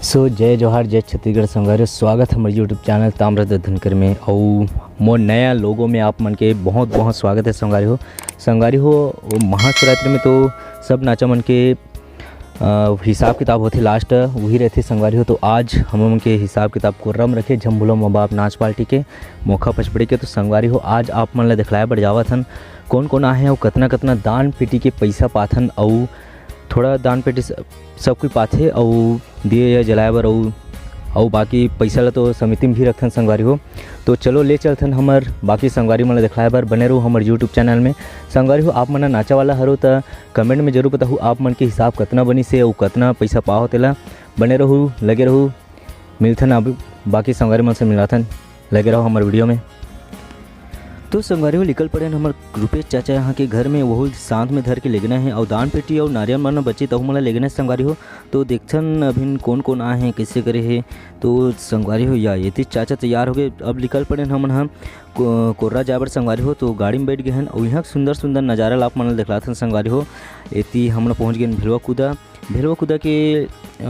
जय जोहार जय छत्तीसगढ़ संगवारी स्वागत है हमारे यूट्यूब चैनल ताम्रध्वज धनकर में और मोर नया लोगों में आप मन के बहुत बहुत स्वागत है। संगवारी हो महाशिवरात्रि में तो सब नाचा मन के हिसाब किताब होते लास्ट वही रहते संगवारी हो। तो आज हम मन के हिसाब किताब को रम रखे झम्बुलो मबाप नाच पार्टी के मौका पचपड़ी के। तो संगवारी हो आज आप मन ला दिखलाए बढ़ जावत हन कौन कौन आहे और कतना कतना दान पेटी के पैसा पाथन और थोड़ा दान पेटी सब कोई पाथे और दिए या जलाए बर और बाकी पैसा ला तो समिति में भी रखथन संगवारी हो। तो चलो ले चलथन हमर बाकी संगवारी मन ला दिखलाए बर बने रहो हमर यूट्यूब चैनल में। संगवारी हो आप मन नाचा वाला हरो तो कमेंट में जरूर बताओ आप मन के हिसाब कितना बनी से और कितना पैसा पाओ तेला। बने रहो लगे रहो मिलथन अब बाकी संगवारी मन से मिलाथन लगे रहो हमारे वीडियो में। तो संगवारी हो निकल पड़े हमारे रुपेश चाचा यहाँ के घर में वही शांत में धर के लेगना है और दान पेटी और नारियल मन बचे तहु मला लेगना है संगवारी हो। तो देखथन अभी कौन कौन आए हैं कैसे करे है। तो संगवारी हो या ये चाचा तैयार हो गए अब निकल पड़े हमन हम कोर्रा जाबर संगवारी हो। तो गाड़ी में बैठ गए हैं और यहाँ सुंदर सुंदर नज़ारा आप मन दिखलाथन संगवारी हो। एती हम पहुँच गए भेलवा कूदा के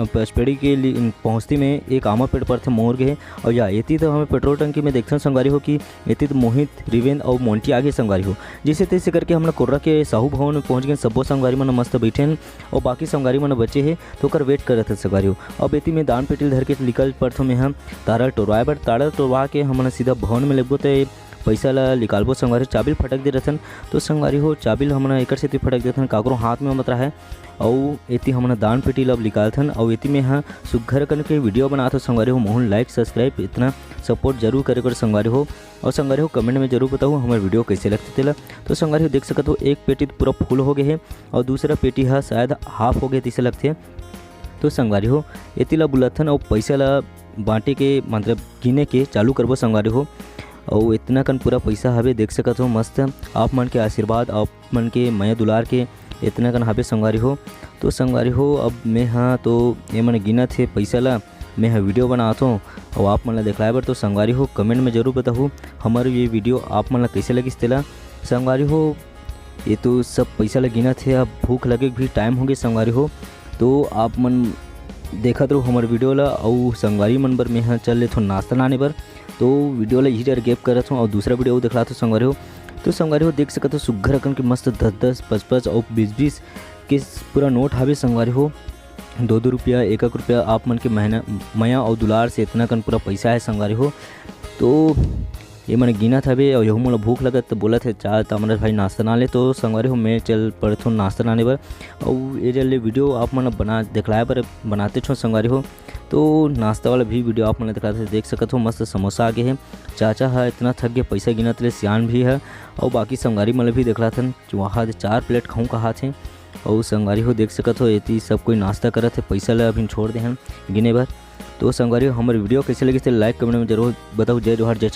पचपेड़ी के पहुँचती में एक आमा पेड़ पर थे मोर गए और या एती तो हमें पेट्रोल टंकी में देखते संगवारी हो कि एती तो मोहित रिवेन और मोंटी आगे संगवारी हो। जैसे तैसे करके हम कोर्रा के साहू भवन में पहुँच गए। सबो संगवारी मन मस्त बैठे हैं और बाकी संगवारी मन बचे हैं तो कर वेट कर रहे थे संगवारी हो। अब एती में दान पेटी धर के निकल पड़थों में हम तारा टोरवाए बर तारा टोरवा के हमन सीधा भवन में लगबो तो पैसा ला निकालबो संगवारी चाबिल फटक दे रहथन। तो संगवारी हो चाबिल हमन एक से फटक देथन काकरो हाथ में मत रहा है और एती हमन दान पेटी लब निकालथन और एती में हाँ सुघर कर के वीडियो बनाते संगवारी हो। मोहन लाइक सब्सक्राइब इतना सपोर्ट जरूर करे कर संगवारी हो। और संगवारी हो कमेंट में जरूर बताओ हमारे वीडियो कैसे लगते तेला। तो संगवारी हो देख सकते हो एक पेटी तो पूरा फुल हो गए है और दूसरा पेटी हाँ शायद हाफ हो गए तीसरे लगते। तो संगवारी हो एती ला बुलाथन और पैसा ला बांटे के मतलब गिने के चालू करबो संगवारी हो। और इतना कन पूरा पैसा हवे देख सकत हो मस्त आप मन के आशीर्वाद आप मन के मया दुलार के इतना कन हवे संगवारी हो। तो संगवारी हो अब मैं हाँ तो ये मन गिना थे पैसा ला मैं हाँ वीडियो बनाता हूँ और आप मन ला दिखलाए बर। तो संगवारी हो कमेंट में जरूर बताओ हमारे ये वीडियो आप मन ला कैसे लगिस तेला। संगवारी हो ये तो सब पैसा ला गिना थे अब भूख लगे भी टाइम हो गए संगवारी हो। तो आप मन देखत रहो हमारे वीडियो ला और संगवारी मन बर मैं हाँ चल ले थो नाश्ता लाने बर। तो वीडियो ला यही डर गैप करत हूँ और दूसरा वीडियो दिखला तो संगवारी हो। तो संगवारी हो देख सकते हो सुघर रकम के मस्त 10-10 55 और 20-20 के पूरा नोट हावे संगवारी हो। 2-2 रुपया 1-1 रुपया आप मन के महीना मया और दुलार से इतना कन पूरा पैसा है संगवारी हो। तो ये मैंने गिना था भी और यहू मोला भूख लगत तो बोला थे चार तमरा भाई नाश्ता ना ले। तो संगवारी हो मैं चल पड़ता हूँ नाश्ता लाने पर और ये जल्दी वीडियो आप मन बना दिखलाए पर बनाते छो संगवारी हो। तो नाश्ता वाला भी वीडियो आप मैंने दिखलाते देख सकते हो मस्त समोसा आगे है चाचा है इतना थक गया पैसा गिना तो सियान भी है और बाकी संगवारी मन भी दिखलाथन वहाँ 4 प्लेट खाऊँ कहा थे। और संगवारी हो देख सकते हो ये सब कोई नाश्ता करे थे पैसा ला अभी छोड़ दे हैं गिने बार। तो संगवारी हो हमारे वीडियो कैसे लगे थे लाइक कमेंट में जरूर बताओ। जय जोहार जय।